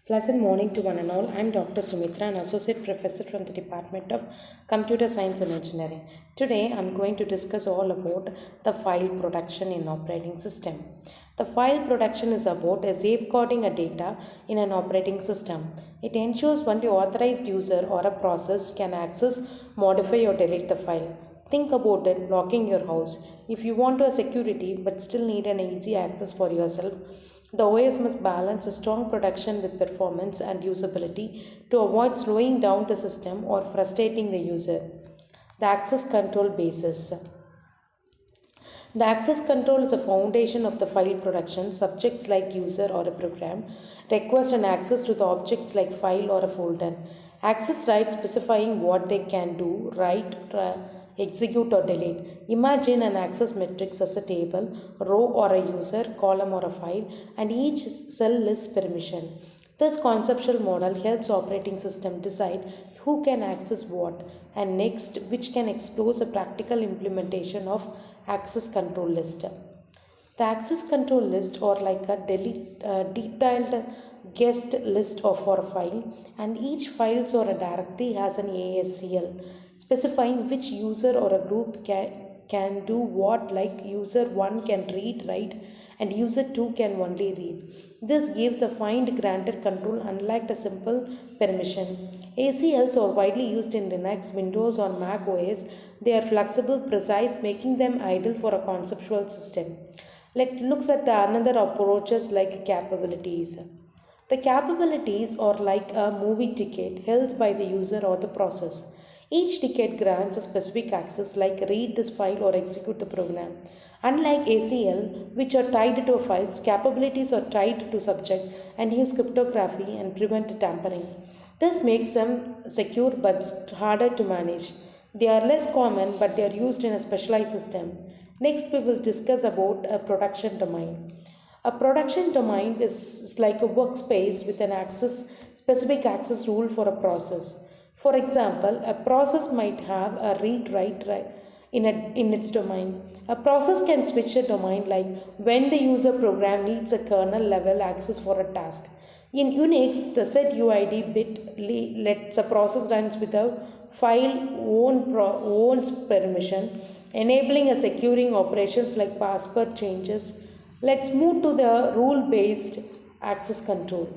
Pleasant morning to one and all. I'm Dr. Sumitra, an associate professor from the Department of Computer Science and Engineering. Today, I'm going to discuss all about the file production in operating system. The file production is about safeguarding a data in an operating system. It ensures only authorized user or a process can access, modify, or delete the file. Think about it, locking your house. If you want to have security but still need an easy access for yourself, the OS must balance a strong production with performance and usability to avoid slowing down the system or frustrating the user. The access control basis. The access control is a foundation of the file production. Subjects like user or a program request an access to the objects like file or a folder. Access rights specifying what they can do, write, execute or delete. Imagine an access matrix as a table, row or a user, column or a file, and each cell lists permission. This conceptual model helps operating system decide who can access what and next, which can expose a practical implementation of access control list. The access control list or like a detailed guest list of for a file, and each files or a directory has an ASCL specifying which user or a group can do what, like user 1 can read, write, and user 2 can only read. This gives a find granted control unlike the simple permission. ACLs are widely used in Linux, Windows, or Mac OS. They are flexible, precise, making them ideal for a conceptual system. Let's look at the another approaches like capabilities. The capabilities are like a movie ticket held by the user or the process. Each ticket grants a specific access like read this file or execute the program. Unlike ACL, which are tied to files, capabilities are tied to subject and use cryptography and prevent tampering. This makes them secure but harder to manage. They are less common but they are used in a specialized system. Next, we will discuss about a production domain. A production domain is like a workspace with an specific access rule for a process. For example, a process might have a read write in its domain. A process can switch a domain like when the user program needs a kernel level access for a task. In Unix, the set UID bit lets a process runs without file owns permission, enabling a securing operations like password changes. Let's move to the rule-based access control.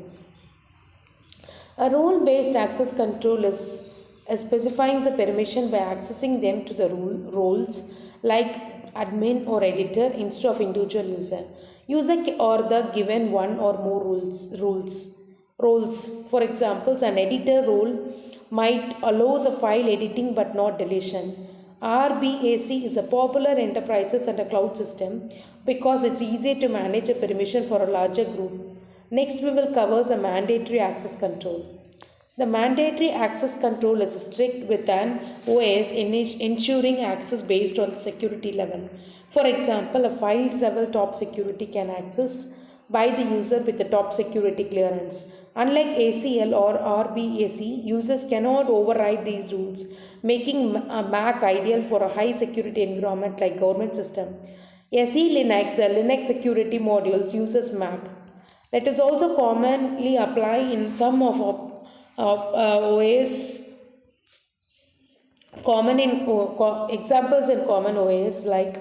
A role-based access control is specifying the permission by accessing them to the roles like admin or editor instead of individual user. User or the given one or more roles. For example, an editor role might allows a file editing but not deletion. RBAC is a popular enterprises and a cloud system because it's easy to manage a permission for a larger group. Next, we will cover the mandatory access control. The mandatory access control is strict with an OS ensuring access based on the security level. For example, a file level top security can access by the user with the top security clearance. Unlike ACL or RBAC, users cannot override these rules, making a Mac ideal for a high security environment like government system. SE Linux, a Linux security modules uses Mac. That is also commonly applied in some of OS. Examples in common OS like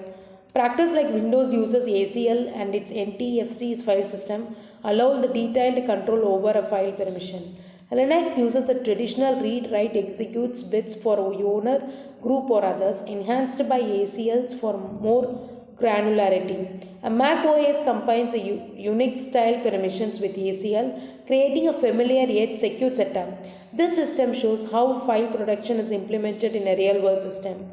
practice like Windows uses ACL and its NTFC file system allow the detailed control over a file permission. Linux uses a traditional read write executes bits for owner, group or others enhanced by ACLs for more granularity. A Mac OS combines a Unix style permissions with ACL, creating a familiar yet secure setup. This system shows how file production is implemented in a real world system.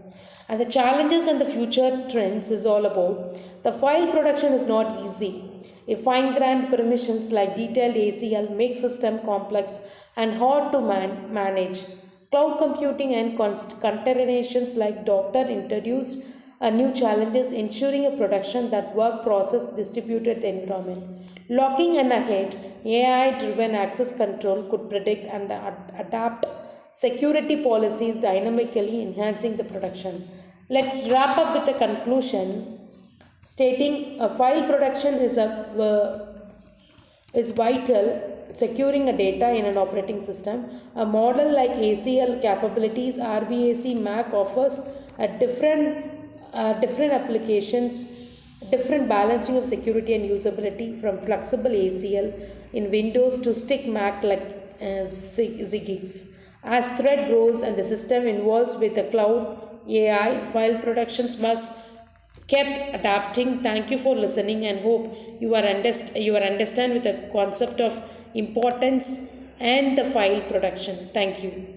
And the challenges and the future trends is all about the file production is not easy. A fine grained permissions like detailed ACL make system complex and hard to manage. Cloud computing and containerizations like Docker introduced new challenges ensuring a production that work process distributed environment. Locking and ahead, AI-driven access control could predict and adapt security policies dynamically, enhancing the production. Let's wrap up with a conclusion stating a file production is vital securing a data in an operating system. A model like ACL capabilities, RBAC, Mac offers a different applications, different balancing of security and usability from flexible ACL in Windows to stick Mac like Zigix. As threat grows and the system evolves with the cloud, AI, file protections must kept adapting. Thank you for listening and hope you are understand with the concept of importance and the file protection. Thank you.